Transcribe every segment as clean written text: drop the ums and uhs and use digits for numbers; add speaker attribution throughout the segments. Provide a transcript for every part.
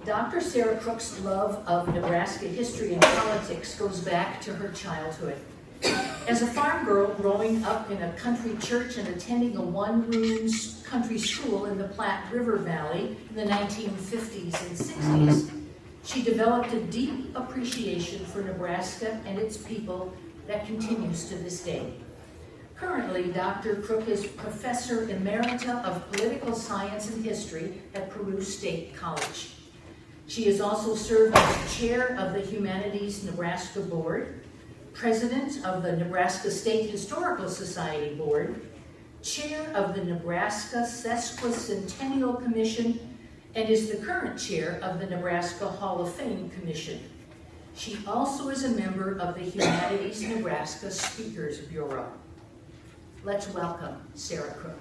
Speaker 1: Dr. Sara Crook's love of Nebraska history and politics goes back to her childhood. As a farm girl growing up in a country church and attending a one-room country school in the Platte River Valley in the 1950s and 60s, she developed a deep appreciation for Nebraska and its people that continues to this day. Currently, Dr. Crook is Professor Emerita of Political Science and History at Peru State College. She has also served as Chair of the Humanities Nebraska Board, President of the Nebraska State Historical Society Board, Chair of the Nebraska Sesquicentennial Commission, and is the current Chair of the Nebraska Hall of Fame Commission. She also is a member of the Humanities Nebraska Speakers Bureau. Let's welcome Sara Crook.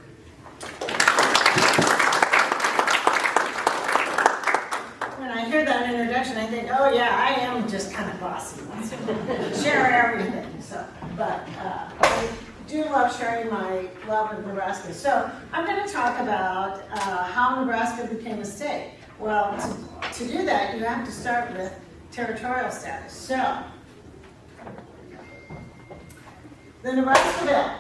Speaker 2: When I hear that introduction, I think, oh yeah, I am just kind of bossy. Share everything. But I do love sharing my love of Nebraska. So I'm going to talk about how Nebraska became a state. Well, to do that, you have to start with territorial status. So, the Nebraska Bill.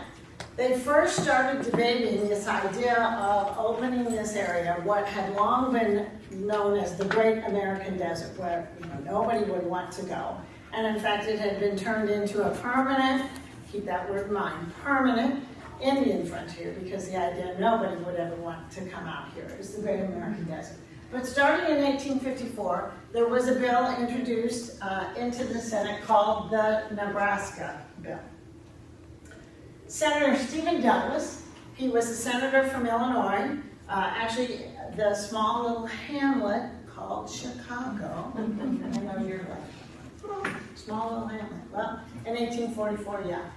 Speaker 2: They first started debating this idea of opening this area, what had long been known as the Great American Desert, where nobody would want to go. And in fact, it had been turned into a permanent, keep that word in mind, permanent Indian frontier, because the idea nobody would ever want to come out here is the Great American Desert. But starting in 1854, there was a bill introduced into the Senate called the Nebraska Bill. Senator Stephen Douglas, he was a senator from Illinois, actually the small little hamlet called Chicago. I know you're like, small little hamlet. Well, in 1844, yeah.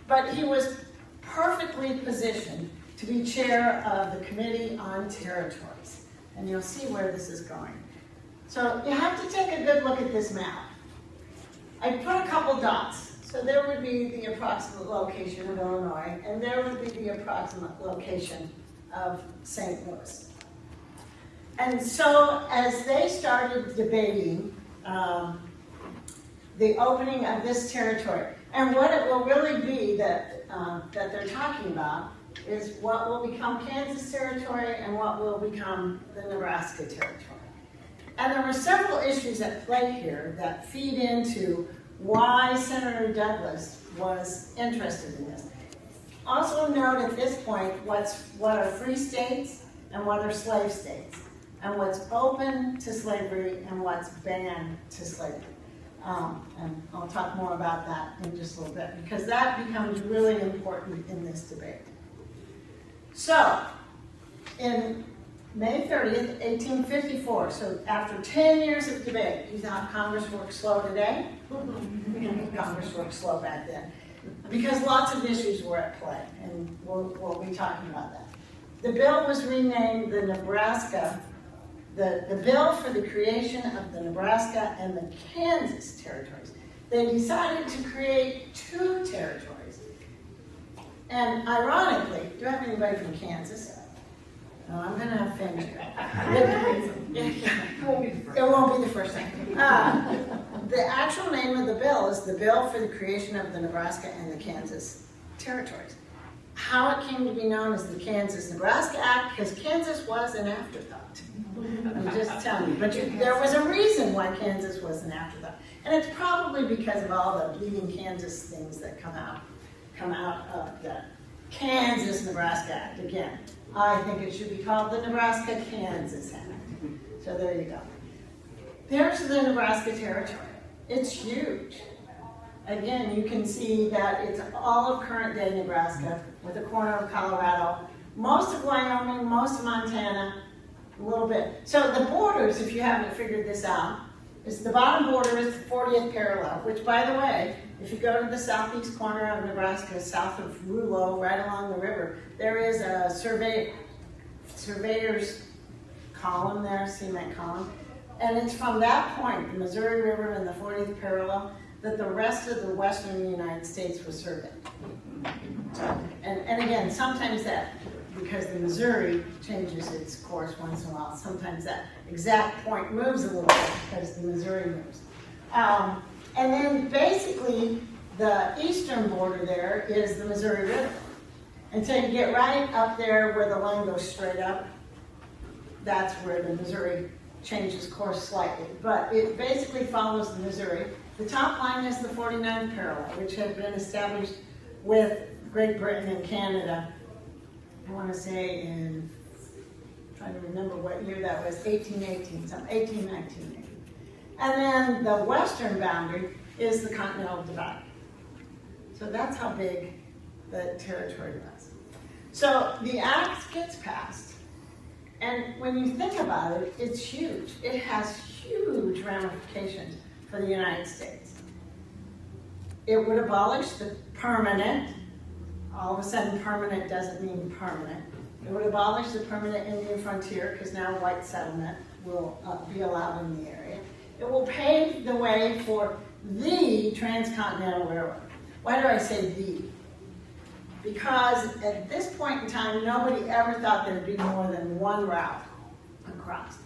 Speaker 2: But he was perfectly positioned to be chair of the Committee on Territories. And you'll see where this is going. So you have to take a good look at this map. I put a couple dots. So there would be the approximate location of Illinois, and there would be the approximate location of St. Louis. And so as they started debating the opening of this territory, and what it will really be that they're talking about is what will become Kansas territory and what will become the Nebraska territory. And there were several issues at play here that feed into why Senator Douglas was interested in this. Also note at this point what are free states and what are slave states, and what's open to slavery and what's banned to slavery. And I'll talk more about that in just a little bit, because that becomes really important in this debate. So, in May 30th, 1854, so after 10 years of debate, you thought Congress worked slow today? Congress worked slow back then, because lots of issues were at play, and we'll be talking about that. The bill was renamed the Nebraska, the Bill for the Creation of the Nebraska and the Kansas Territories. They decided to create two territories. And ironically, do I have anybody from Kansas? No, I'm going to offend you. It won't be the first time. The actual name of the bill is the Bill for the Creation of the Nebraska and the Kansas Territories. How it came to be known as the Kansas-Nebraska Act, because Kansas was an afterthought. I'm just telling you. But there was a reason why Kansas was an afterthought. And it's probably because of all the bleeding Kansas things that come out of the Kansas-Nebraska Act. Again, I think it should be called the Nebraska-Kansas Act. So there you go. There's the Nebraska Territory. It's huge. Again, you can see that it's all of current-day Nebraska with a corner of Colorado, most of Wyoming, most of Montana, a little bit. So the borders, if you haven't figured this out, is the bottom border is the 40th parallel, which, by the way, if you go to the southeast corner of Nebraska, south of Rouleau, right along the river, there is a surveyor's column there, cement column. And it's from that point, the Missouri River and the 40th parallel, that the rest of the western United States was surveyed. So, and again, sometimes that because the Missouri changes its course once in a while. Sometimes that exact point moves a little bit because the Missouri moves. And then basically the eastern border there is the Missouri River. Until you get right up there where the line goes straight up, that's where the Missouri changes course slightly. But it basically follows the Missouri. The top line is the 49th parallel, which had been established with Great Britain and Canada, I want to say in, I'm trying to remember what year that was, 1818, some 1819. And then the western boundary is the Continental Divide. So that's how big the territory was. So the act gets passed, and when you think about it, it's huge. It has huge ramifications for the United States. It would abolish the permanent, all of a sudden permanent doesn't mean permanent. It would abolish the permanent Indian frontier because now white settlement will be allowed in the area. It will pave the way for the transcontinental railroad. Why do I say the? Because at this point in time, nobody ever thought there'd be more than one route across.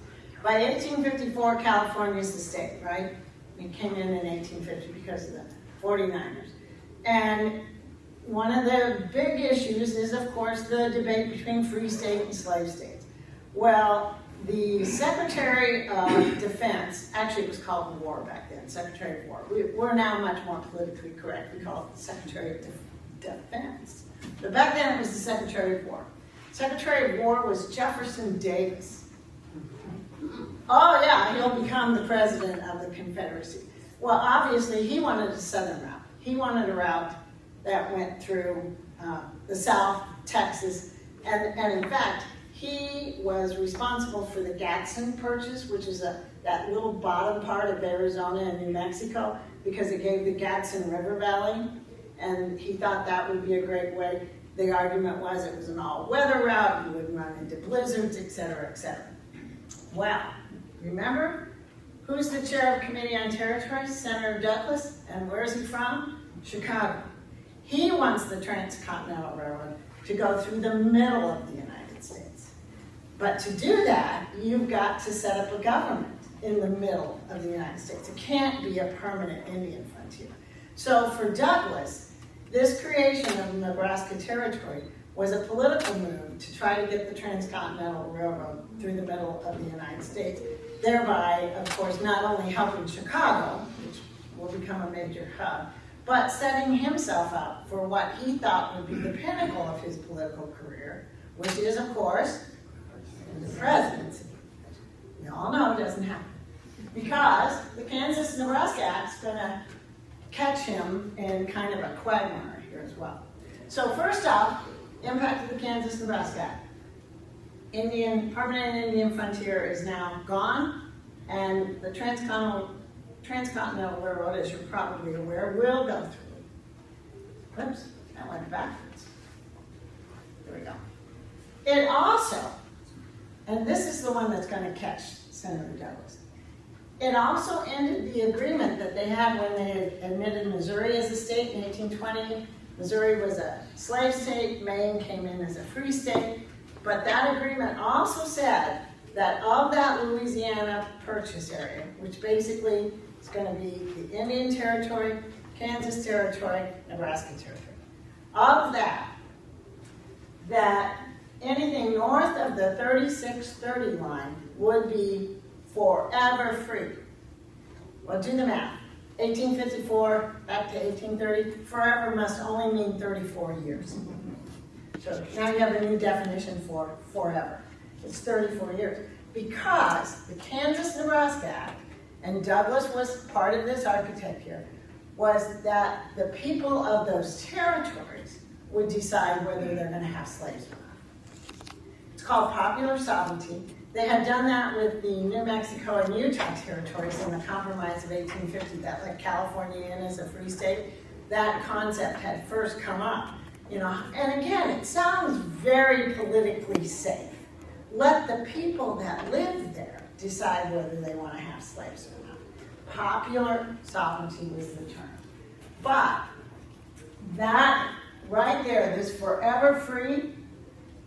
Speaker 2: By 1854, California is the state, right? It came in 1850 because of the 49ers. And one of the big issues is, of course, the debate between free state and slave states. Well, the Secretary of Defense, actually it was called the War back then, Secretary of War. We're now much more politically correct. We call it the Secretary of Defense. But back then it was the Secretary of War. Secretary of War was Jefferson Davis. Oh yeah, he'll become the president of the Confederacy. Well, obviously he wanted a southern route. He wanted a route that went through the South, Texas, and in fact, he was responsible for the Gadsden Purchase, which is that little bottom part of Arizona and New Mexico, because it gave the Gadsden River Valley, and he thought that would be a great way. The argument was it was an all-weather route, you wouldn't run into blizzards, et cetera, et cetera. Well, remember, who's the chair of Committee on Territories? Senator Douglas, and where is he from? Chicago. He wants the Transcontinental Railroad to go through the middle of the United States. But to do that, you've got to set up a government in the middle of the United States. It can't be a permanent Indian frontier. So for Douglas, this creation of Nebraska Territory was a political move to try to get the Transcontinental Railroad through the middle of the United States, thereby, of course, not only helping Chicago, which will become a major hub, but setting himself up for what he thought would be the pinnacle of his political career, which is, of course, the presidency. We all know it doesn't happen. Because the Kansas-Nebraska Act is going to catch him in kind of a quagmire here as well. So first off, impact of the Kansas-Nebraska Act. Permanent Indian frontier is now gone, and the Transcontinental Railroad, as you're probably aware, will go through. Oops, that went backwards. There we go. It also, and this is the one that's going to catch Senator Douglas, it also ended the agreement that they had when they admitted Missouri as a state in 1820. Missouri was a slave state, Maine came in as a free state, but that agreement also said that of that Louisiana Purchase area, which basically is going to be the Indian Territory, Kansas Territory, Nebraska Territory, of that anything north of the 3630 line would be forever free. Well, do the math. 1854 back to 1830, forever must only mean 34 years. So now you have a new definition for forever. It's 34 years. Because the Kansas-Nebraska Act, and Douglas was part of this architecture, was that the people of those territories would decide whether they're going to have slaves or not. It's called popular sovereignty. They had done that with the New Mexico and Utah territories in the Compromise of 1850, that let California in as a free state. That concept had first come up, and again, it sounds very politically safe. Let the people that live there decide whether they want to have slaves or not. Popular sovereignty was the term. But that right there, this forever free,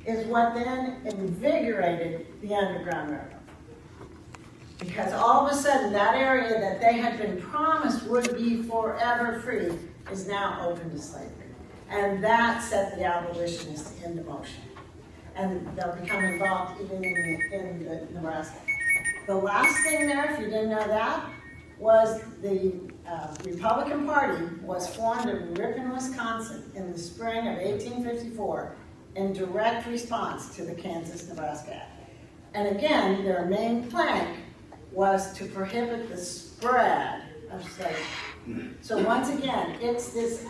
Speaker 2: is what then invigorated the Underground Railroad. Because all of a sudden, that area that they had been promised would be forever free is now open to slavery. And that set the abolitionists into motion. And they'll become involved even in the Nebraska. The last thing there, if you didn't know that, was the Republican Party was formed in Ripon, Wisconsin in the spring of 1854 in direct response to the Kansas-Nebraska Act. And again, their main plank was to prohibit the spread of slavery. So once again, it's this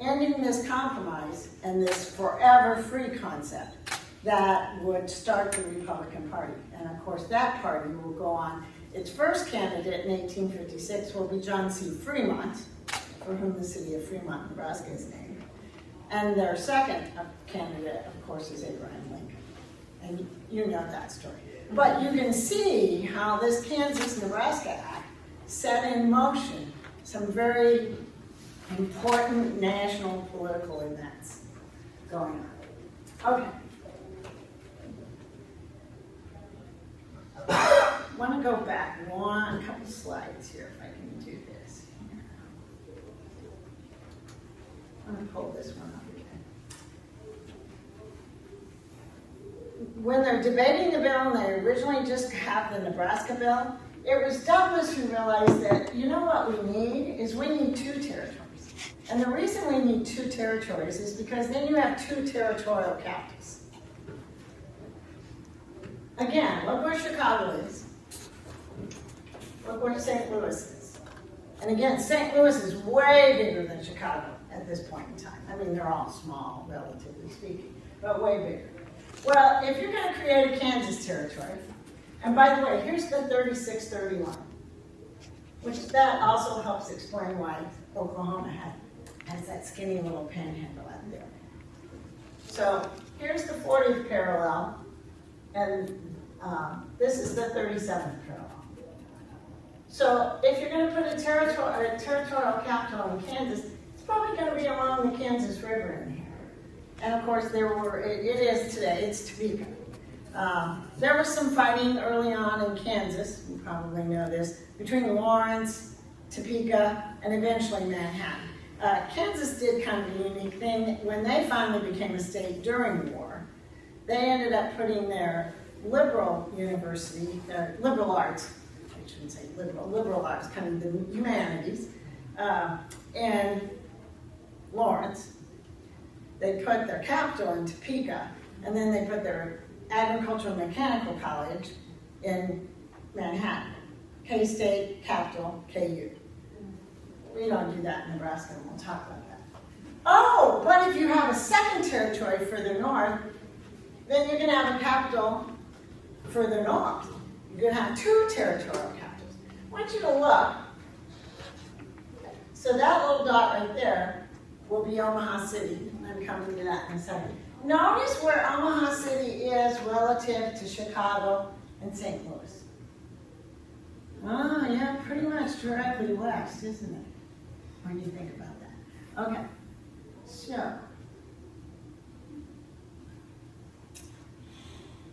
Speaker 2: ending this compromise and this forever free concept that would start the Republican Party. And of course, that party will go on. Its first candidate in 1856 will be John C. Fremont, for whom the city of Fremont, Nebraska is named. And their second candidate, of course, is Abraham Lincoln. And you know that story. But you can see how this Kansas-Nebraska Act set in motion some very important national political events going on. Okay. I want to go back a couple slides here if I can do this. I'm going to pull this one up again. When they're debating the bill, and they originally just have the Nebraska bill, it was Douglas who realized that, you know what we need is we need two territories. And the reason we need two territories is because then you have two territorial capitals. Again, look where Chicago is. Look where St. Louis is. And again, St. Louis is way bigger than Chicago at this point in time. I mean, they're all small, relatively speaking, but way bigger. Well, if you're going to create a Kansas territory, and by the way, here's the 3631, which that also helps explain why Oklahoma has that skinny little panhandle out there. So here's the 40th parallel, and this is the 37th parallel. So if you're going to put a territorial capital in Kansas, it's probably going to be along the Kansas River in here. And of course, it is today, it's Topeka. There was some fighting early on in Kansas, you probably know this, between Lawrence, Topeka, and eventually Manhattan. Kansas did kind of a unique thing. When they finally became a state during the war, they ended up putting their liberal university, their liberal arts, I shouldn't say liberal arts, kind of the humanities, in Lawrence. They put their capital in Topeka, and then they put their agricultural and mechanical college in Manhattan. K-State, capital, KU. We don't do that in Nebraska, and we'll talk about that. Oh, but if you have a second territory further north, then you're going to have a capital further north. You're going to have two territorial capitals. I want you to look. So that little dot right there will be Omaha City. I'm coming to that in a second. Notice where Omaha City is relative to Chicago and St. Louis. Oh, yeah, pretty much directly west, isn't it? When you think about that. Okay, so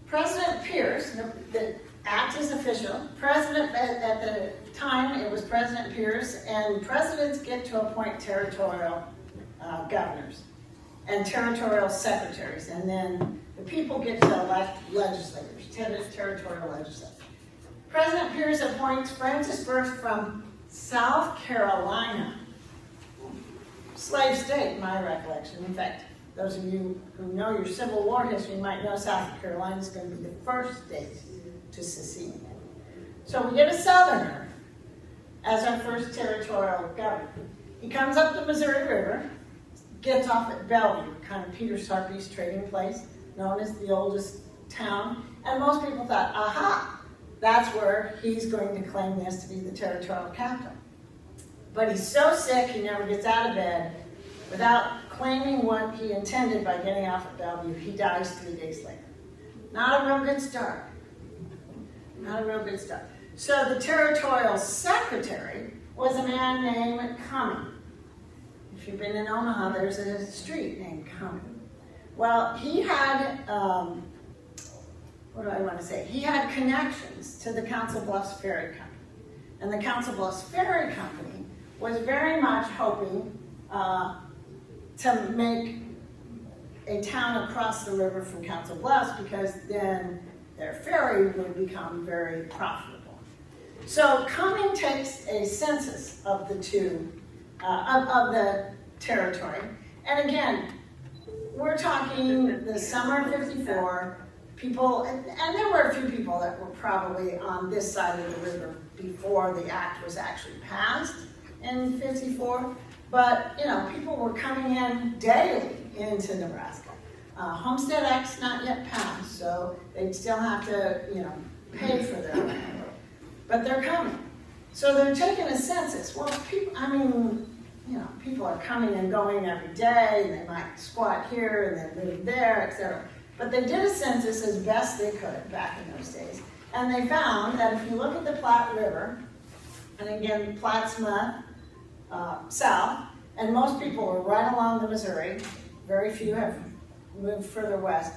Speaker 2: President Pierce, the act is official. President, at the time, it was President Pierce, and presidents get to appoint territorial governors and territorial secretaries, and then the people get to elect legislators, territorial legislators. President Pierce appoints Francis Burke from South Carolina. Slave state, in my recollection. In fact, those of you who know your Civil War history might know South Carolina is going to be the first state to secede. So we get a Southerner as our first territorial governor. He comes up the Missouri River, gets off at Bellevue, kind of Peter Sarpy's trading place, known as the oldest town. And most people thought, aha, that's where he's going to claim this to be the territorial capital. But he's so sick, he never gets out of bed. Without claiming what he intended by getting off at Bellevue, he dies 3 days later. Not a real good start. Not a real good start. So the territorial secretary was a man named Cumming. If you've been in Omaha, there's a street named Cumming. Well, he had, what do I want to say? He had connections to the Council Bluffs Ferry Company. And the Council Bluffs Ferry Company was very much hoping to make a town across the river from Council Bluffs, because then their ferry would become very profitable. So Cumming takes a census of the two, of the territory. And again, we're talking the summer of '54, people, and there were a few people that were probably on this side of the river before the act was actually passed in '54. But, you know, people were coming in daily into Nebraska. Homestead Act's not yet passed, so they'd still have to, you know, pay for their land. But they're coming. So they're taking a census. Well, people, I mean, you know, people are coming and going every day, and they might squat here and then move there, etc. But they did a census as best they could back in those days. And they found that if you look at the Platte River, and again, Platte's south, and most people are right along the Missouri, very few have moved further west,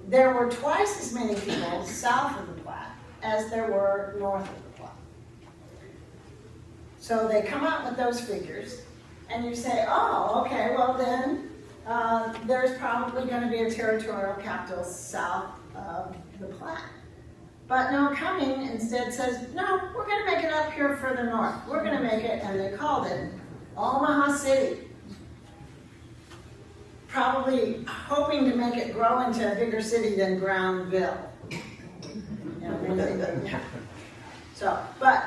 Speaker 2: there were twice as many people south of the Platte as there were north of the Platte. So they come out with those figures, and you say, oh, okay, well then, there's probably going to be a territorial capital south of the Platte. But no, Cumming instead says, no, we're going to make it up here further north. We're going to make it, and they called it Omaha City. Probably hoping to make it grow into a bigger city than Brownville. So, but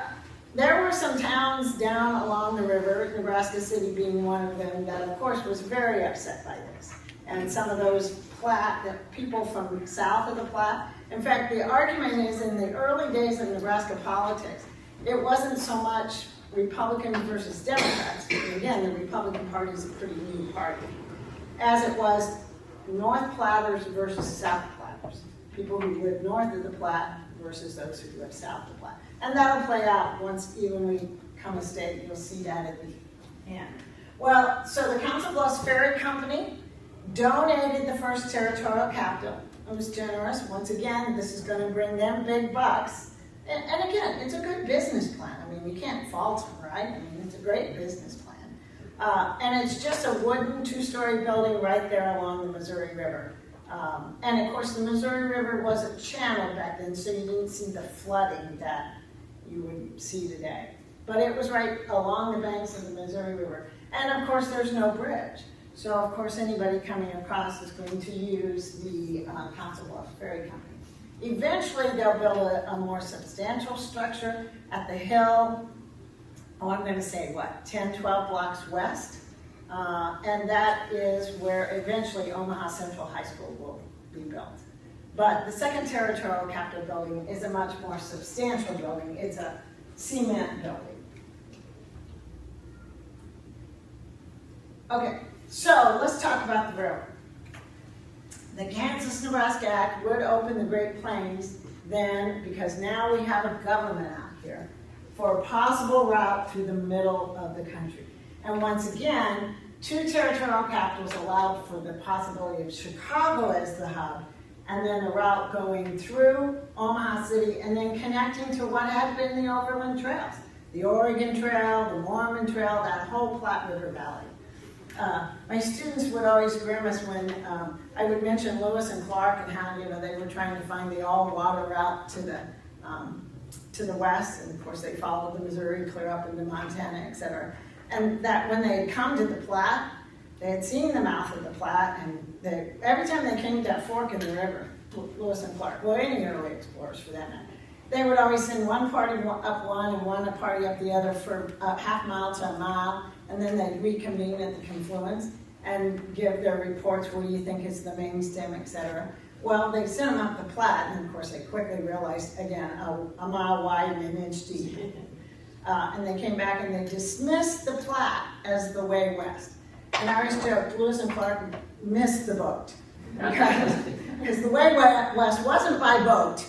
Speaker 2: there were some towns down along the river, Nebraska City being one of them, that of course was very upset by this. And some of those Platte, the people from south of the Platte. In fact, the argument is in the early days of Nebraska politics, it wasn't so much Republicans versus Democrats. Again, the Republican Party is a pretty new party. As it was North Platters versus South Platters. People who live north of the Platte versus those who live south of the Platte. And that'll play out once even we come a state, you'll see that at the end. Well, so the Council Bluffs Ferry Company donated the first territorial capital. It was generous. Once again, this is going to bring them big bucks. And again, it's a good business plan. I mean, we can't fault them, right? I mean, it's a great business plan. And it's just a wooden two-story building right there along the Missouri River. And of course, the Missouri River was a channel back then, so you didn't see the flooding that you would see today. But it was right along the banks of the Missouri River. And of course, there's no bridge. So of course, anybody coming across is going to use the Council Bluffs Ferry Company. Eventually, they'll build a more substantial structure at the hill. Oh, I'm going to say, what, 10, 12 blocks west? And that is where eventually Omaha Central High School will be built. But the second territorial capital building is a much more substantial building. It's a cement building. Okay, so let's talk about the railroad. The Kansas-Nebraska Act would open the Great Plains then, because now we have a government out here, for a possible route through the middle of the country. And once again, two territorial capitals allowed for the possibility of Chicago as the hub, and then a route going through Omaha City, and then connecting to what had been the overland trails. The Oregon Trail, the Mormon Trail, that whole Platte River Valley. My students would always grimace when I would mention Lewis and Clark and how, you know, they were trying to find the all-water route to the west, and of course they followed the Missouri clear up into Montana, etc. And that when they had come to the Platte, they had seen the mouth of the Platte, and every time they came to that fork in the river, Lewis and Clark, well, any early explorers for that matter, they would always send one party up one and one party up the other for a half mile to a mile, and then they'd reconvene at the confluence and give their reports, what do you think is the main stem, etc. Well, they sent them up the Platte, and of course they quickly realized, again, a mile wide and an inch deep. And they came back and they dismissed the Platte as the way west. And I always joke, Lewis and Clark missed the boat. Because the way west wasn't by boat,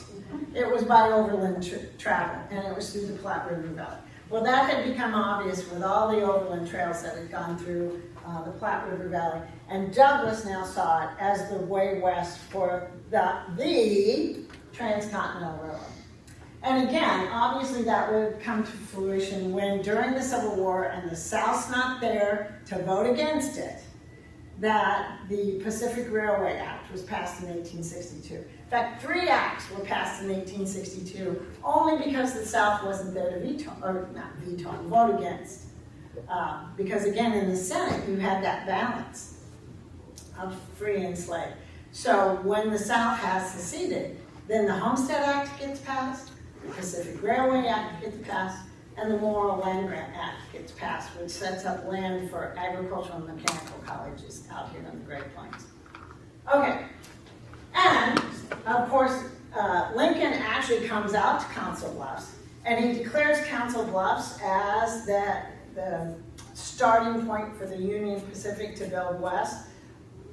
Speaker 2: it was by overland travel, and it was through the Platte River Valley. Well, that had become obvious with all the overland trails that had gone through the Platte River Valley, and Douglas now saw it as the way west for the Transcontinental Railroad. And again, obviously that would come to fruition when during the Civil War and the South's not there to vote against it, that the Pacific Railway Act was passed in 1862. In fact, 3 acts were passed in 1862 only because the South wasn't there to veto, or not veto, vote against. Because again, in the Senate, you had that balance of free and slave. So when the South has seceded, then the Homestead Act gets passed, the Pacific Railway Act gets passed, and the Morrill Land Grant Act gets passed, which sets up land for agricultural and mechanical colleges out here in the Great Plains. Okay, and of course, Lincoln actually comes out to Council Bluffs, and he declares Council Bluffs as the starting point for the Union Pacific to build west.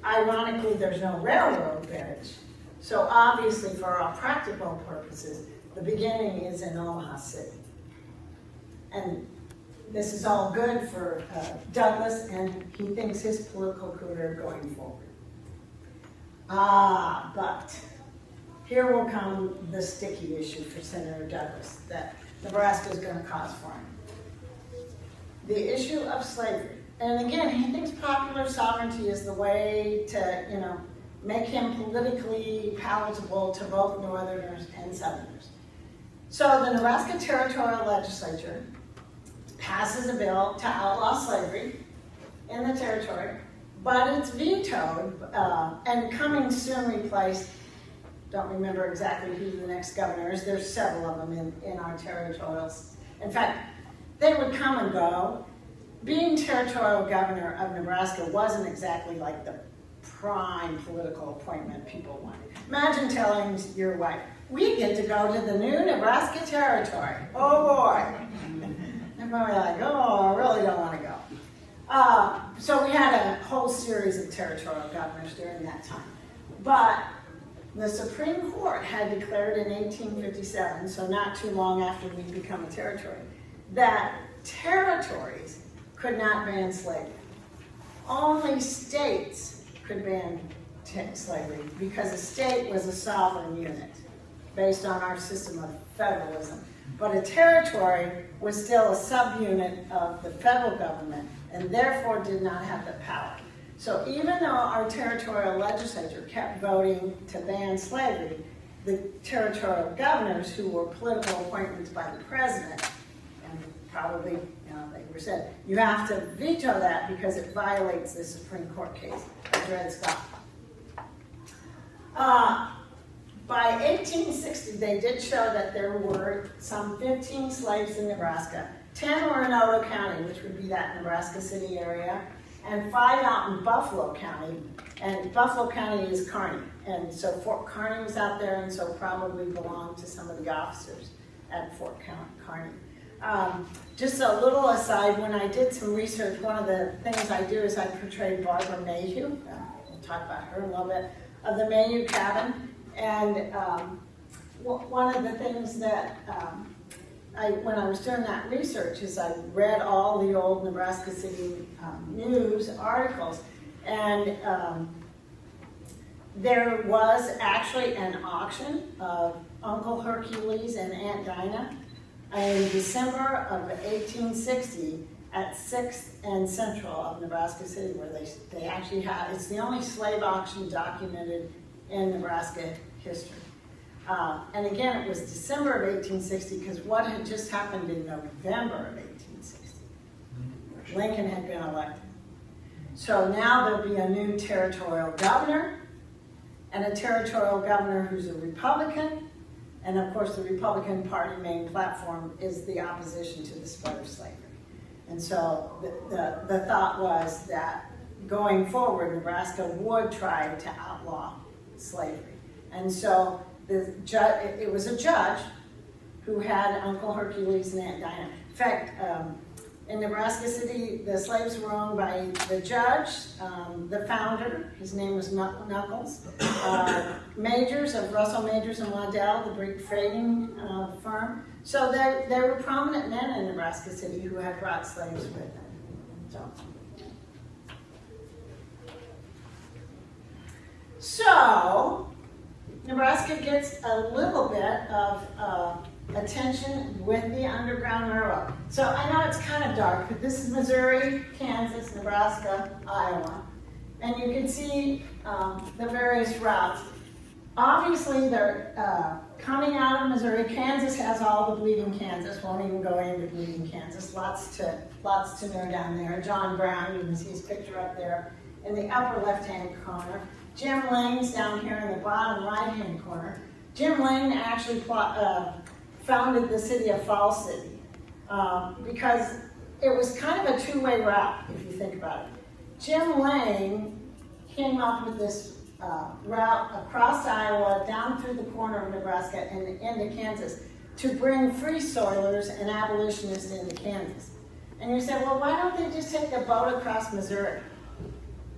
Speaker 2: Ironically, there's no railroad bridge, so obviously for all practical purposes, the beginning is in Omaha City. And this is all good for Douglas, and he thinks his political career going forward. But here will come the sticky issue for Senator Douglas that Nebraska is going to cause for him. The issue of slavery. And again, he thinks popular sovereignty is the way to, make him politically palatable to both Northerners and Southerners. So the Nebraska Territorial Legislature passes a bill to outlaw slavery in the territory, but it's vetoed and coming soon replaced, don't remember exactly who the next governor is, there's several of them in our territorials. In fact, they would come and go. Being territorial governor of Nebraska wasn't exactly like the prime political appointment people wanted. Imagine telling your wife, we get to go to the new Nebraska territory. Oh boy. And probably like, oh, I really don't want to go. So we had a whole series of territorial governors during that time. But the Supreme Court had declared in 1857, so not too long after we'd become a territory, that territories could not ban slavery. Only states could ban slavery because a state was a sovereign unit based on our system of federalism. But a territory was still a subunit of the federal government and therefore did not have the power. So even though our territorial legislature kept voting to ban slavery, the territorial governors, who were political appointments by the president, and probably, they were said, you have to veto that because it violates the Supreme Court case of Dred Scott. By 1860, they did show that there were some 15 slaves in Nebraska. 10 were in Otoe County, which would be that Nebraska City area, and 5 out in Buffalo County. And Buffalo County is Kearney. And so Fort Kearney was out there, and so probably belonged to some of the officers at Fort Kearney. Just a little aside, when I did some research, one of the things I do is I portray Barbara Mayhew. We'll talk about her a little bit, of the Mayhew Cabin. And one of the things that when I was doing that research is I read all the old Nebraska City news articles, and there was actually an auction of Uncle Hercules and Aunt Dinah in December of 1860 at 6th and Central of Nebraska City, where they actually had, it's the only slave auction documented in Nebraska history. And again, it was December of 1860 because what had just happened in November of 1860? Lincoln had been elected. So now there'll be a new territorial governor and a territorial governor who's a Republican. And of course, the Republican Party main platform is the opposition to the spread of slavery. And so the thought was that going forward, Nebraska would try to outlaw slavery. And so it was a judge who had Uncle Hercules and Aunt Dinah. In fact, In Nebraska City, the slaves were owned by the judge, the founder, his name was Knuckles, Majors of Russell, Majors and Waddell, the big freighting firm. So there were prominent men in Nebraska City who had brought slaves with them. So Nebraska gets a little bit of attention with the Underground Railroad. So I know it's kind of dark, but this is Missouri, Kansas, Nebraska, Iowa. And you can see the various routes. Obviously, they're coming out of Missouri. Kansas has all the Bleeding Kansas. Won't even go into Bleeding Kansas. Lots to know down there. John Brown, you can see his picture up there in the upper left-hand corner. Jim Lane's down here in the bottom right-hand corner. Jim Lane actually founded the city of Falls City because it was kind of a two-way route, if you think about it. Jim Lane came up with this route across Iowa, down through the corner of Nebraska and into Kansas to bring free soilers and abolitionists into Kansas. And you say, well, why don't they just take a boat across Missouri?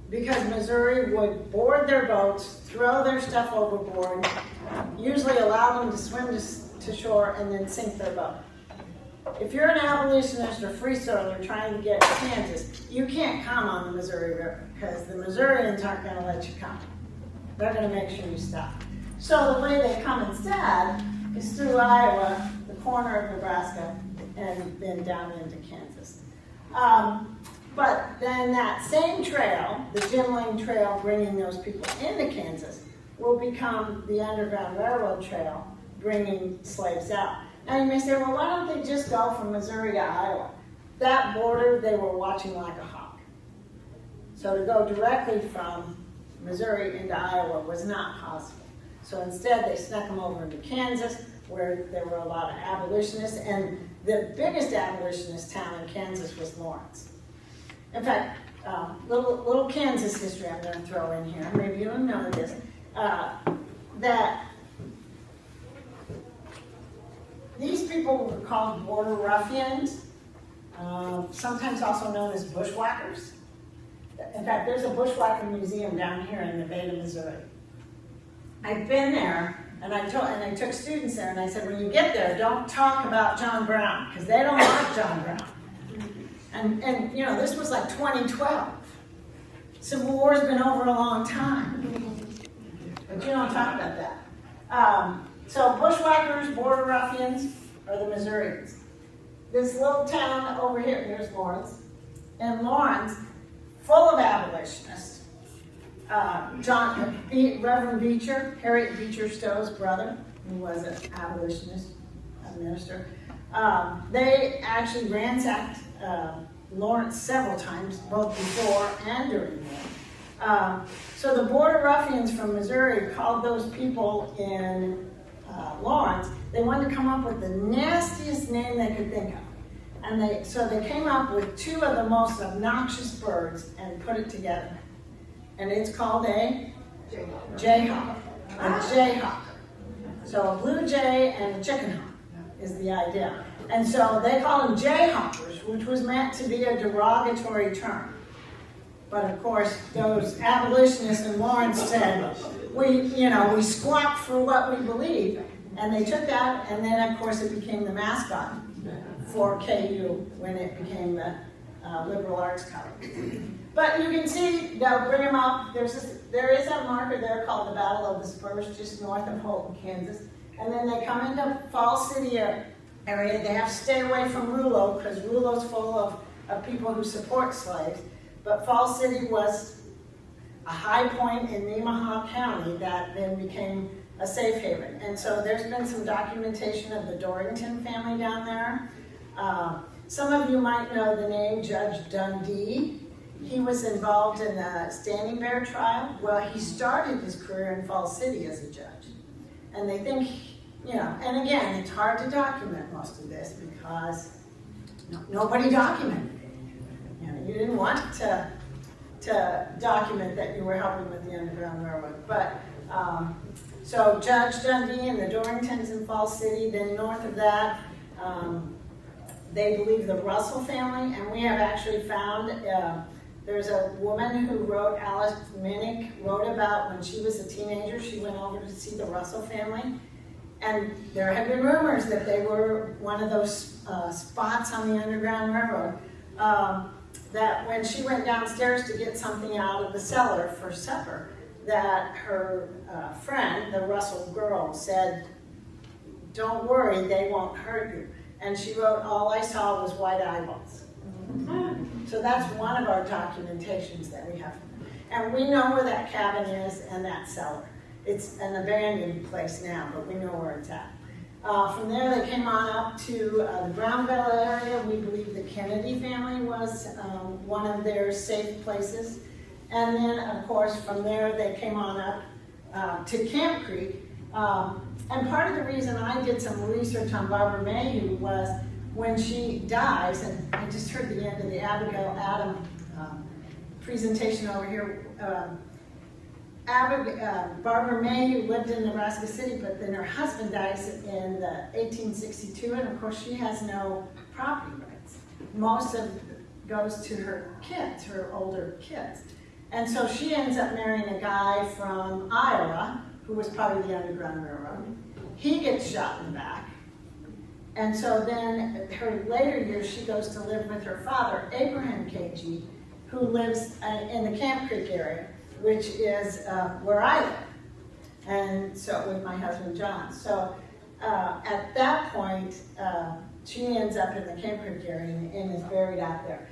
Speaker 2: Because Missouri would board their boats, throw their stuff overboard, usually allow them to swim to shore and then sink their boat. If you're an abolitionist or free soiler trying to get to Kansas, you can't come on the Missouri River because the Missourians aren't going to let you come. They're going to make sure you stop. So the way they come instead is through Iowa, the corner of Nebraska, and then down into Kansas. But then that same trail, the Jim Lane Trail, bringing those people into Kansas, will become the Underground Railroad Trail, bringing slaves out. Now you may say, well, why don't they just go from Missouri to Iowa? That border they were watching like a hawk. So to go directly from Missouri into Iowa was not possible. So instead they snuck them over into Kansas, where there were a lot of abolitionists, and the biggest abolitionist town in Kansas was Lawrence. In fact, little Kansas history I'm going to throw in here. Maybe you don't know this. That these people were called border ruffians, sometimes also known as bushwhackers. In fact, there's a bushwhacker museum down here in Nevada, Missouri. I've been there, and I took students there, and I said, when you get there, don't talk about John Brown, because they don't like John Brown. And you know, this was like 2012. Civil War's been over a long time. But you don't talk about that. So bushwhackers, border ruffians, are the Missourians. This little town over here, here's Lawrence. And Lawrence, full of abolitionists. Reverend Beecher, Harriet Beecher Stowe's brother, who was an abolitionist, a minister. They actually ransacked Lawrence several times, both before and during war. So the border ruffians from Missouri called those people in Lawrence. They wanted to come up with the nastiest name they could think of. And so they came up with two of the most obnoxious birds and put it together. And it's called a jayhawk. A jayhawk. So a blue jay and a chicken hawk is the idea. And so they called them jayhawkers, which was meant to be a derogatory term. But of course, those abolitionists in Lawrence said, we squawk for what we believe. And they took that, and then of course it became the mascot for KU when it became the liberal arts college. But you can see, they'll bring them up. There is a marker there called the Battle of the Spurs, just north of Holton, Kansas. And then they come into Falls City area. They have to stay away from Rulo, because Rulo's full of people who support slaves. But Falls City was a high point in Nemaha County that then became a safe haven. And so there's been some documentation of the Dorrington family down there. Some of you might know the name Judge Dundee. He was involved in the Standing Bear trial. Well, he started his career in Falls City as a judge. And they think, and again, it's hard to document most of this because nobody documented it. You didn't want to document that you were helping with the Underground Railroad. But so Judge Dundee and the Dorringtons in Falls City. Then north of that, they believe the Russell family, and we have actually found, there's a woman who wrote, Alice Minnick, wrote about when she was a teenager, she went over to see the Russell family, and there had been rumors that they were one of those spots on the Underground Railroad, that when she went downstairs to get something out of the cellar for supper, that her friend, the Russell girl, said, "Don't worry, they won't hurt you." And she wrote, "All I saw was white eyeballs." So that's one of our documentations that we have. And we know where that cabin is and that cellar. It's an abandoned place now, but we know where it's at. From there, they came on up to the Brownville area. We believe the Kennedy family was one of their safe places. And then, of course, from there, they came on up to Camp Creek. And part of the reason I did some research on Barbara Mayhew was when she dies, and I just heard the end of the Abigail Adam presentation over here. Barbara Mayhew lived in Nebraska City, but then her husband dies in 1862, and of course she has no property rights. Most of it goes to her kids, her older kids. And so she ends up marrying a guy from Iowa, who was part of the Underground Railroad. He gets shot in the back. And so then her later years, she goes to live with her father, Abraham KG, who lives in the Camp Creek area, which is where I live, and so with my husband John. So at that point, she ends up in the Camp Creek area and is buried out there.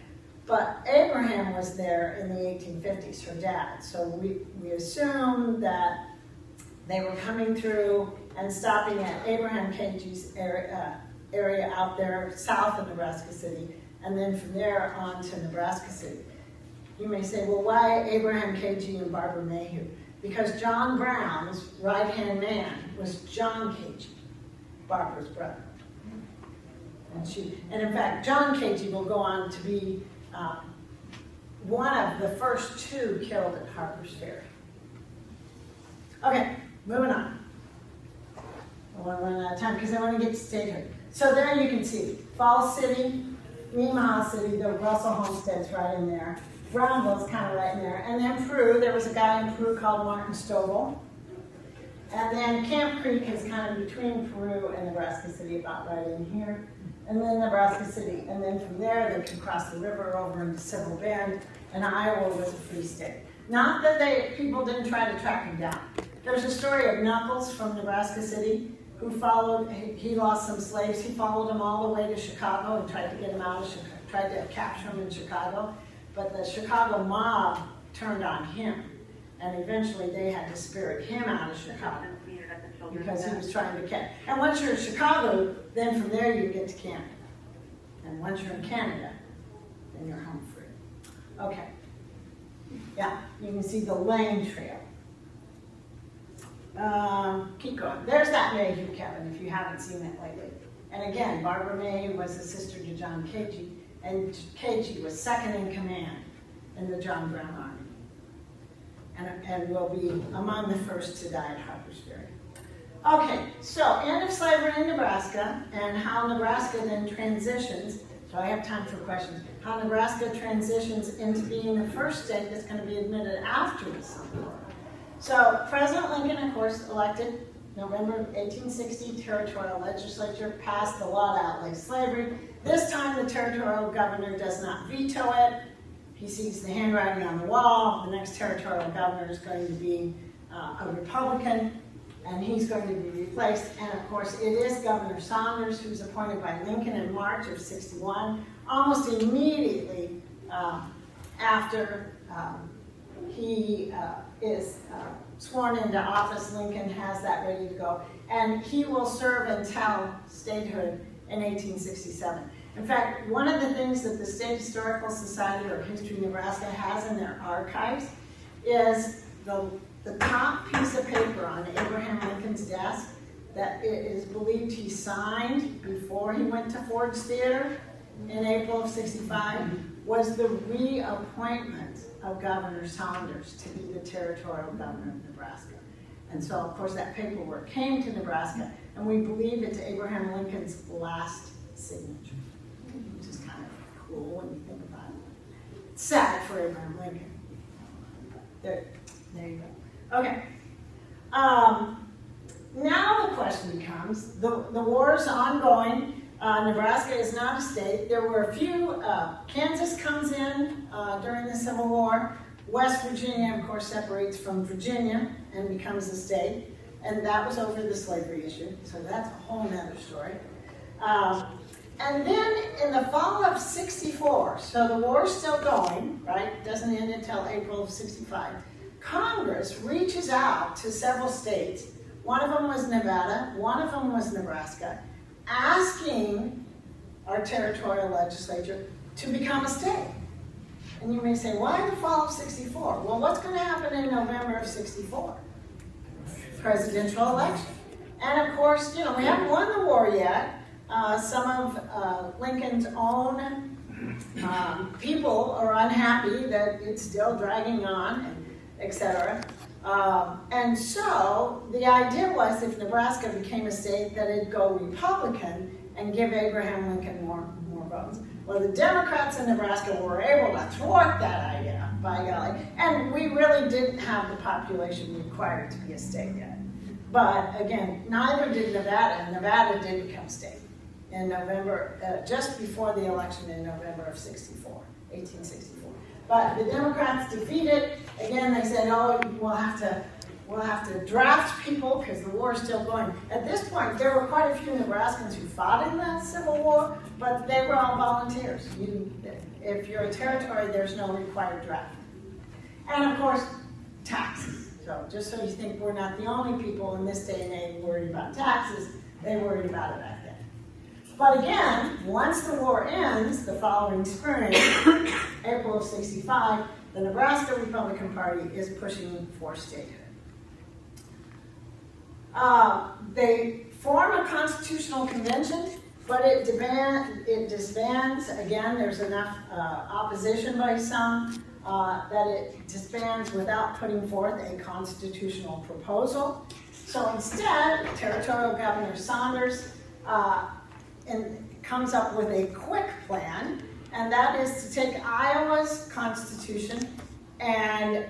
Speaker 2: But Abraham was there in the 1850s, her dad. So we assume that they were coming through and stopping at Abraham KG's area out there south of Nebraska City, and then from there on to Nebraska City. You may say, well, why Abraham KG and Barbara Mayhew? Because John Brown's right-hand man was John KG, Barbara's brother. And in fact, John KG will go on to be one of the first two killed at Harper's Ferry. Okay, moving on. I want to run out of time because I want to get to statehood. So there you can see Falls City, Nemaha City, the Russell Homestead's right in there. Brownville's kind of right in there. And then Peru, there was a guy in Peru called Martin Stovall. And then Camp Creek is kind of between Peru and Nebraska City, about right in here. And then Nebraska City. And then from there, they can cross the river over into Civil Bend, and Iowa was a free state. Not that people didn't try to track him down. There's a story of Knuckles from Nebraska City, who followed, he lost some slaves. He followed them all the way to Chicago and tried to get him out of Chicago, tried to capture him in Chicago. But the Chicago mob turned on him, and eventually they had to spirit him out of Chicago because he was trying to catch. And once you're in Chicago, then from there you get to Canada. And once you're in Canada, then you're home free. Okay. Yeah, you can see the Lane Trail. Keep going. There's that Mayhew cabin if you haven't seen it lately. And again, Barbara Mayhew was the sister to John KG. And KG was second in command in the John Brown Army, and will be among the first to die at Harper's Ferry. Okay, so end of slavery in Nebraska, and how Nebraska then transitions, so I have time for questions, how Nebraska transitions into being the first state that's going to be admitted after the Civil War. So President Lincoln, of course, elected November 1860, territorial legislature passed the law to outlay slavery. This time the territorial governor does not veto it. He sees the handwriting on the wall. The next territorial governor is going to be a Republican, and he's going to be replaced. And of course, it is Governor Saunders who's appointed by Lincoln in March of '61, almost immediately after he is sworn into office. Lincoln has that ready to go, and he will serve until statehood in 1867. In fact, one of the things that the State Historical Society or History Nebraska has in their archives is the top piece of paper on Abraham Lincoln's desk that it is believed he signed before he went to Ford's Theater in April of '65 was the reappointment of Governor Saunders to be the territorial governor of Nebraska. And so, of course, that paperwork came to Nebraska, and we believe it's Abraham Lincoln's last signature. cool when you think about it. It's sad for Abraham Lincoln. There you go. Okay. Now the question becomes, the war is ongoing. Nebraska is not a state. There were a few, Kansas comes in during the Civil War. West Virginia, of course, separates from Virginia and becomes a state. And that was over the slavery issue. So that's a whole nother story. And then in the fall of 64, so the war's still going, right? It doesn't end until April of 65. Congress reaches out to several states. One of them was Nevada, one of them was Nebraska, asking our territorial legislature to become a state. And you may say, why the fall of 64? Well, what's going to happen in November of 64? Presidential election. And of course, we haven't won the war yet. Some of Lincoln's own people are unhappy that it's still dragging on, and etc. And so the idea was, if Nebraska became a state, that it'd go Republican and give Abraham Lincoln more votes. Well, the Democrats in Nebraska were able to thwart that idea, by golly, and we really didn't have the population required to be a state yet. But again, neither did Nevada, and Nevada did become state in November, just before the election in November of 1864. But the Democrats defeated. Again, they said, "Oh, we'll have to draft people because the war is still going." At this point, there were quite a few Nebraskans who fought in the Civil War, but they were all volunteers. If you're a territory, there's no required draft. And of course, taxes. So just so you think we're not the only people in this day and age worried about taxes, they worried about it back then. But again, once the war ends, the following spring, April of 65, the Nebraska Republican Party is pushing for statehood. They form a constitutional convention, but it disbands. Again, there's enough opposition by some that it disbands without putting forth a constitutional proposal. So instead, Territorial Governor Saunders comes up with a quick plan, and that is to take Iowa's constitution and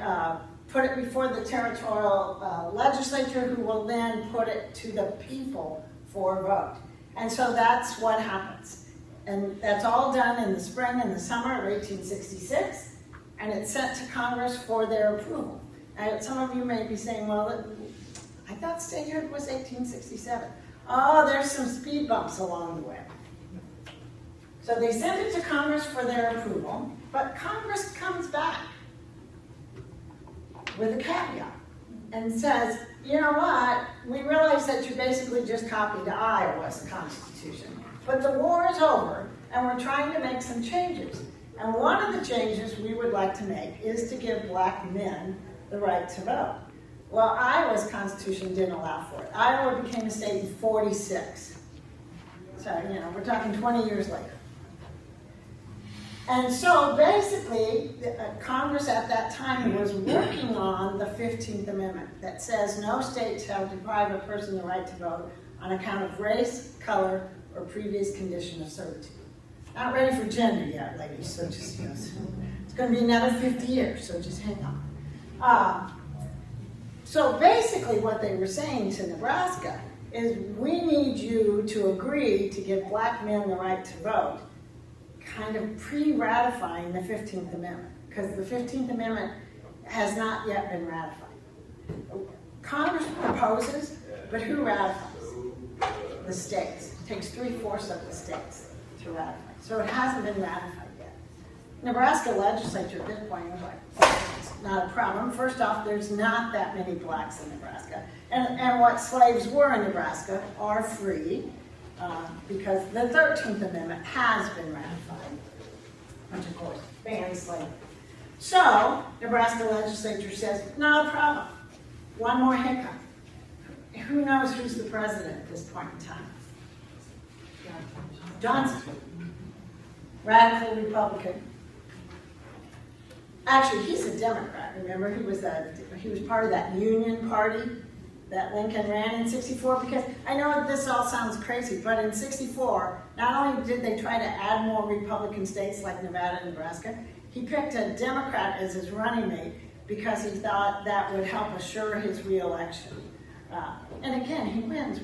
Speaker 2: put it before the territorial legislature, who will then put it to the people for a vote. And so that's what happens. And that's all done in the spring and the summer of 1866, and it's sent to Congress for their approval. And some of you may be saying, well, I thought statehood was 1867. Oh, there's some speed bumps along the way. So they send it to Congress for their approval, but Congress comes back with a caveat and says, you know what, we realize that you basically just copied Iowa's constitution, but the war is over and we're trying to make some changes. And one of the changes we would like to make is to give black men the right to vote. Well, Iowa's constitution didn't allow for it. Iowa became a state in 46. So, we're talking 20 years later. And so basically, Congress at that time was working on the 15th Amendment that says no state shall deprive a person the right to vote on account of race, color, or previous condition of servitude. Not ready for gender yet, ladies, so just, it's going to be another 50 years, so just hang on. So basically what they were saying to Nebraska is, we need you to agree to give black men the right to vote, kind of pre-ratifying the 15th Amendment, because the 15th Amendment has not yet been ratified. Congress proposes, but who ratifies? The states. It takes 3/4 of the states to ratify. So it hasn't been ratified yet. Nebraska legislature at this point was like, it's not a problem. First off, there's not that many blacks in Nebraska. And what slaves were in Nebraska are free, because the 13th Amendment has been ratified, which of course bans slavery. So, Nebraska legislature says, no problem. One more hiccup. Who knows who's the president at this point in time? Johnson. Radical Republican. Actually, he's a Democrat. Remember, he was part of that Union Party that Lincoln ran in 64, because I know this all sounds crazy, but in 64, not only did they try to add more Republican states like Nevada and Nebraska, he picked a Democrat as his running mate because he thought that would help assure his reelection. And again, he wins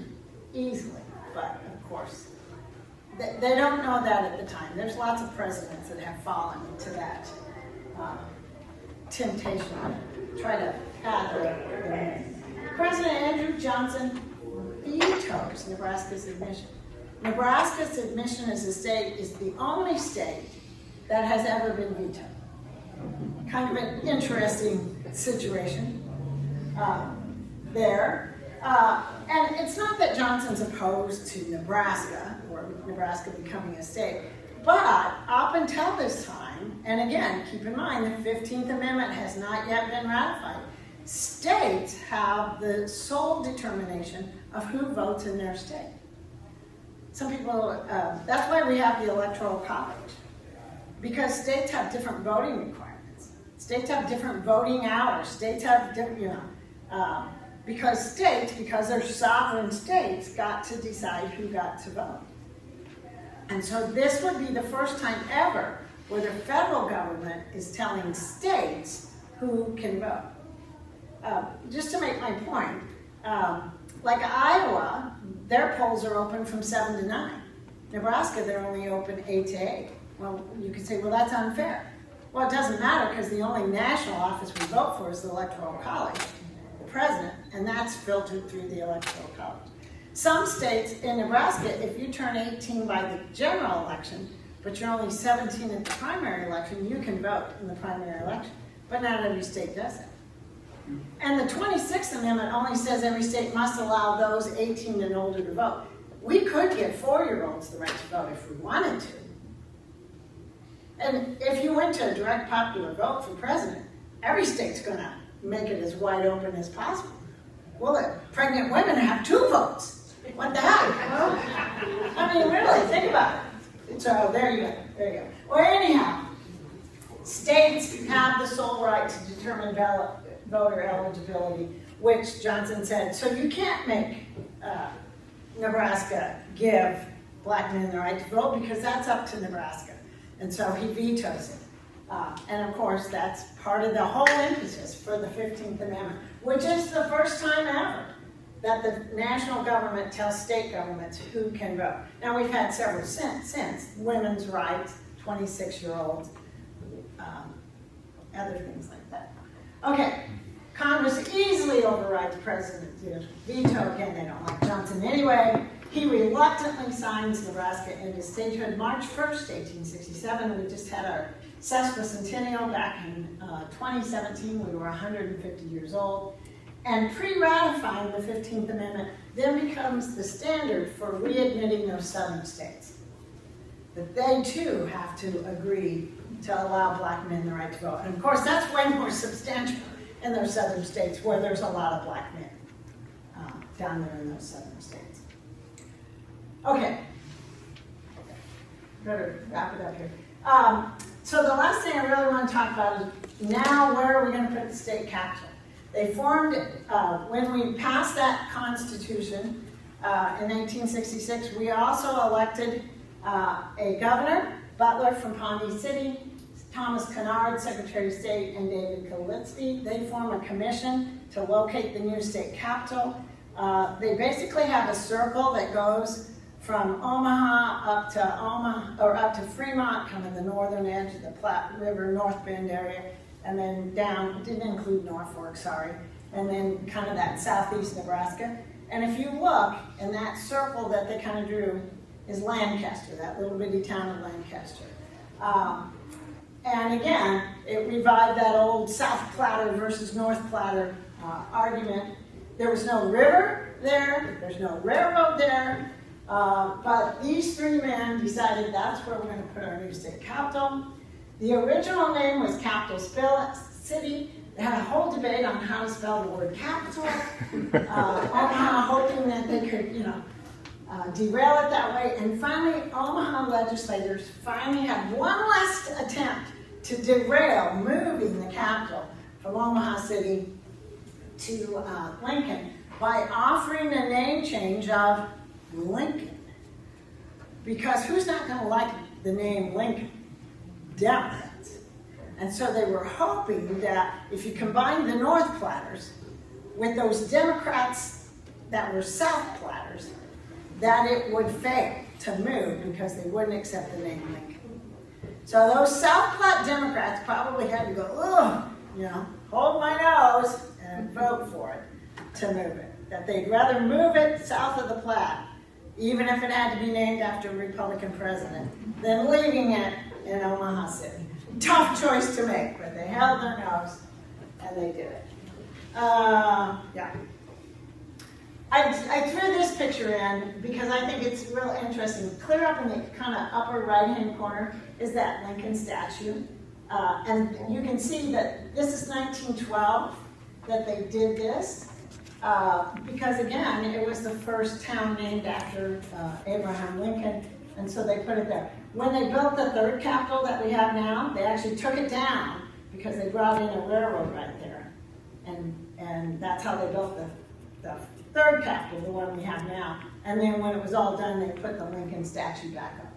Speaker 2: easily, but of course, they don't know that at the time. There's lots of presidents that have fallen to that temptation to try to add their name. President Andrew Johnson vetoes Nebraska's admission. Nebraska's admission as a state is the only state that has ever been vetoed. Kind of an interesting situation there. And it's not that Johnson's opposed to Nebraska or Nebraska becoming a state, but up until this time, and again, keep in mind the 15th Amendment has not yet been ratified, states have the sole determination of who votes in their state. Some people, that's why we have the Electoral College, because states have different voting requirements. States have different voting hours. States have different, because they're sovereign states, got to decide who got to vote. And so this would be the first time ever where the federal government is telling states who can vote. Just to make my point, like Iowa, their polls are open from 7 to 9. Nebraska, they're only open 8 to 8. Well, you could say, well, that's unfair. Well, it doesn't matter because the only national office we vote for is the Electoral College, the president, and that's filtered through the Electoral College. Some states in Nebraska, if you turn 18 by the general election, but you're only 17 at the primary election, you can vote in the primary election. But not every state does it. And the 26th Amendment only says every state must allow those 18 and older to vote. We could give 4-year-olds the right to vote if we wanted to. And if you went to a direct popular vote for president, every state's going to make it as wide open as possible. Well, the pregnant women have 2 votes. What the heck? I mean, really, think about it. So there you go. Well, anyhow, states have the sole right to determine voter eligibility, which Johnson said, so you can't make Nebraska give black men the right to vote because that's up to Nebraska. And so he vetoes it. And of course, that's part of the whole emphasis for the 15th Amendment, which is the first time ever that the national government tells state governments who can vote. Now, we've had several since women's rights, 26-year-olds, other things like that. Okay, Congress easily overrides President's veto. Again, they don't like Johnson anyway. He reluctantly signs Nebraska into statehood March 1st, 1867. We just had our Sesquicentennial back in 2017. We were 150 years old. And pre-ratifying the 15th Amendment then becomes the standard for readmitting those southern states. That they too have to agree to allow black men the right to vote. And of course, that's way more substantial in those southern states where there's a lot of black men down there in those southern states. Okay, better wrap it up here. So the last thing I really want to talk about is now where are we going to put the state capital? They formed, when we passed that Constitution in 1866, we also elected a governor, Butler from Pawnee City, Thomas Kennard, Secretary of State, and David Kalitzky. They form a commission to locate the new state capital. They basically have a circle that goes from Omaha up to Fremont, kind of the northern edge of the Platte River, North Bend area, and then down, it didn't include Norfolk, sorry, and then kind of that southeast Nebraska. And if you look, in that circle that they kind of drew is Lancaster, that little bitty town of Lancaster. And again, it revived that old South Platter versus North Platter argument. There was no river there, there's no railroad there, but these 3 men decided that's where we're going to put our new state capital. The original name was Capital City. They had a whole debate on how to spell the word capital. Omaha hoping that they could, derail it that way. And finally, Omaha legislators finally had one last attempt to derail moving the capital from Omaha City to Lincoln by offering a name change of Lincoln. Because who's not going to like the name Lincoln? Democrats. And so they were hoping that if you combine the North Platters with those Democrats that were South Platters, that it would fail to move because they wouldn't accept the name Lincoln. So those South Platte Democrats probably had to go, oh, hold my nose and vote for it to move it. That they'd rather move it south of the Platte, even if it had to be named after a Republican president, than leaving it in Omaha City. Tough choice to make, but they held their nose and they did it. Yeah. I threw this picture in because I think it's real interesting. Clear up in the kind of upper right-hand corner is that Lincoln statue. And you can see that this is 1912 that they did this. Because again, it was the first town named after Abraham Lincoln, and so they put it there. When they built the third Capitol that we have now, they actually took it down because they brought in a railroad right there. And that's how they built the third Capitol, the one we have now. And then when it was all done, they put the Lincoln statue back up.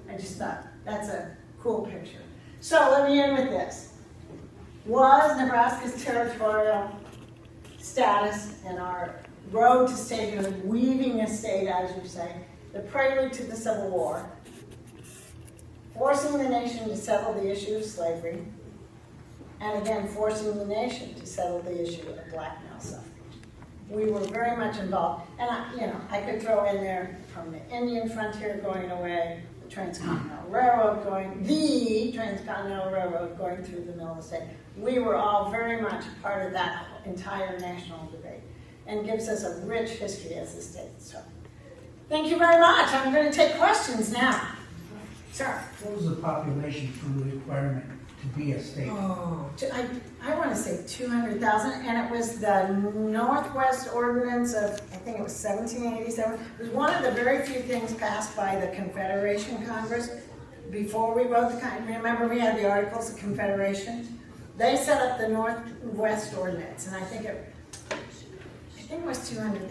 Speaker 2: I just thought, that's a cool picture. So let me end with this. Was Nebraska's territorial status and our road to statehood, weaving a state, as you say, the prelude to the Civil War, forcing the nation to settle the issue of slavery, and again, forcing the nation to settle the issue of black male suffrage. We were very much involved, and I could throw in there from the Indian frontier going away, the Transcontinental Railroad going through the middle of the state. We were all very much part of that entire national debate, and gives us a rich history as a state. So, thank you very much. I'm going to take questions now. Sir.
Speaker 3: What was the population for the requirement to be a state?
Speaker 2: Oh, I want to say 200,000, and it was the Northwest Ordinance of, I think it was 1787. It was one of the very few things passed by the Confederation Congress before we wrote the, remember we had the Articles of Confederation? They set up the Northwest Ordinance, and I think it was 200.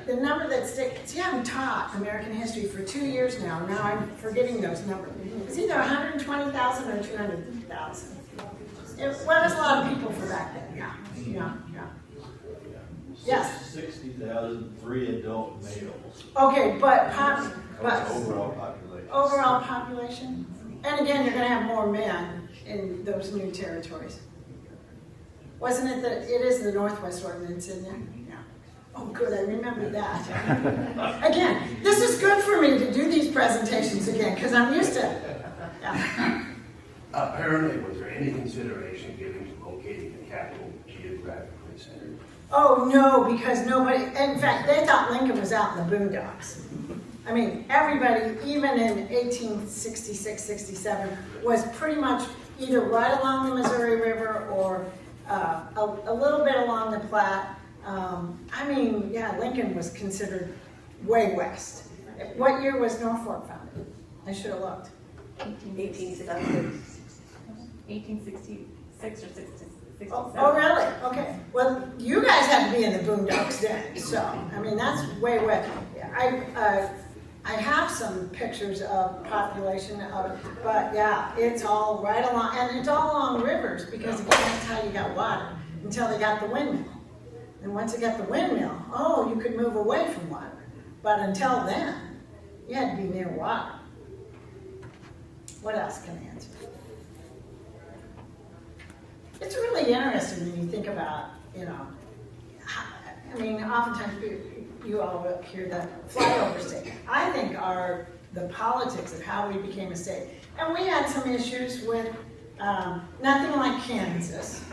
Speaker 2: The number that sticks, you haven't taught American history for 2 years now. Now I'm forgetting those numbers. It's either 120,000 or 200,000. It was a lot of people for back then. Yeah. Yes?
Speaker 4: 60,000, 3 adult males.
Speaker 2: Okay, but
Speaker 4: Overall population.
Speaker 2: Overall population? And again, you're going to have more men in those new territories. Wasn't it that it is the Northwest Ordinance in there? Yeah. Oh, good, I remember that. Again, this is good for me to do these presentations again, because I'm used to it. Yeah.
Speaker 5: Apparently, was there any consideration given to locating the capital geographically centered?
Speaker 2: Oh, no, because nobody, in fact, they thought Lincoln was out in the boondocks. I mean, everybody, even in 1866, 67, was pretty much either right along the Missouri River or a little bit along the Platte. Lincoln was considered way west. What year was Norfolk founded? I should have looked.
Speaker 6: 1866 or 67.
Speaker 2: Oh, really? Okay. Well, you guys had to be in the boondocks then, so, that's way west. Yeah, I have some pictures of population of it, but yeah, it's all right along, and it's all along rivers, because again, that's how you got water, until they got the windmill. And once they got the windmill, you could move away from water. But until then, you had to be near water. What else can I answer? It's really interesting when you think about, oftentimes you all will hear the flyover state. I think the politics of how we became a state. And we had some issues with nothing like Kansas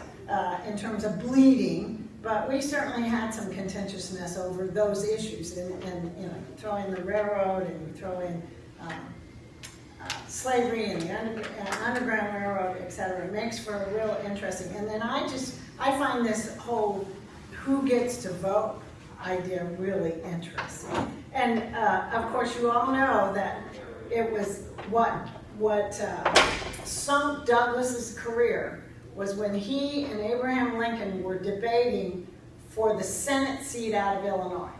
Speaker 2: in terms of bleeding, but we certainly had some contentiousness over those issues. And throw in the railroad, and you throw in slavery and the Underground Railroad, et cetera. It makes for a real interesting. And then I find this whole who gets to vote idea really interesting. And of course, you all know that it was what sunk Douglas's career was when he and Abraham Lincoln were debating for the Senate seat out of Illinois.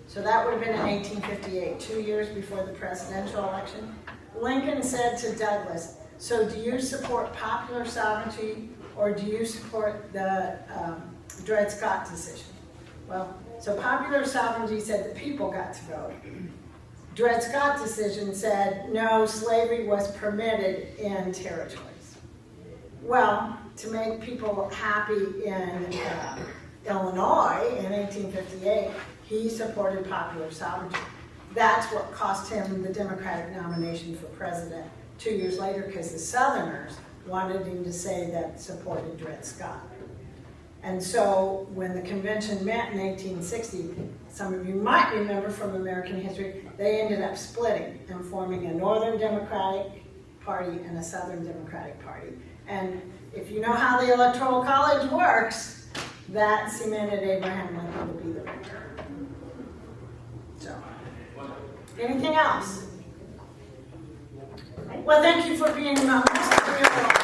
Speaker 2: So that would have been in 1858, 2 years before the presidential election. Lincoln said to Douglas, so do you support popular sovereignty or do you support the Dred Scott decision? Well, so popular sovereignty said the people got to vote. Dred Scott decision said no, slavery was permitted in territories. Well, to make people happy in Illinois in 1858, he supported popular sovereignty. That's what cost him the Democratic nomination for president 2 years later, because the Southerners wanted him to say that supported Dred Scott. And so when the convention met in 1860, some of you might remember from American history, they ended up splitting and forming a Northern Democratic Party and a Southern Democratic Party. And if you know how the Electoral College works, that cemented Abraham Lincoln to be the winner. So, anything else? Well, thank you for being members.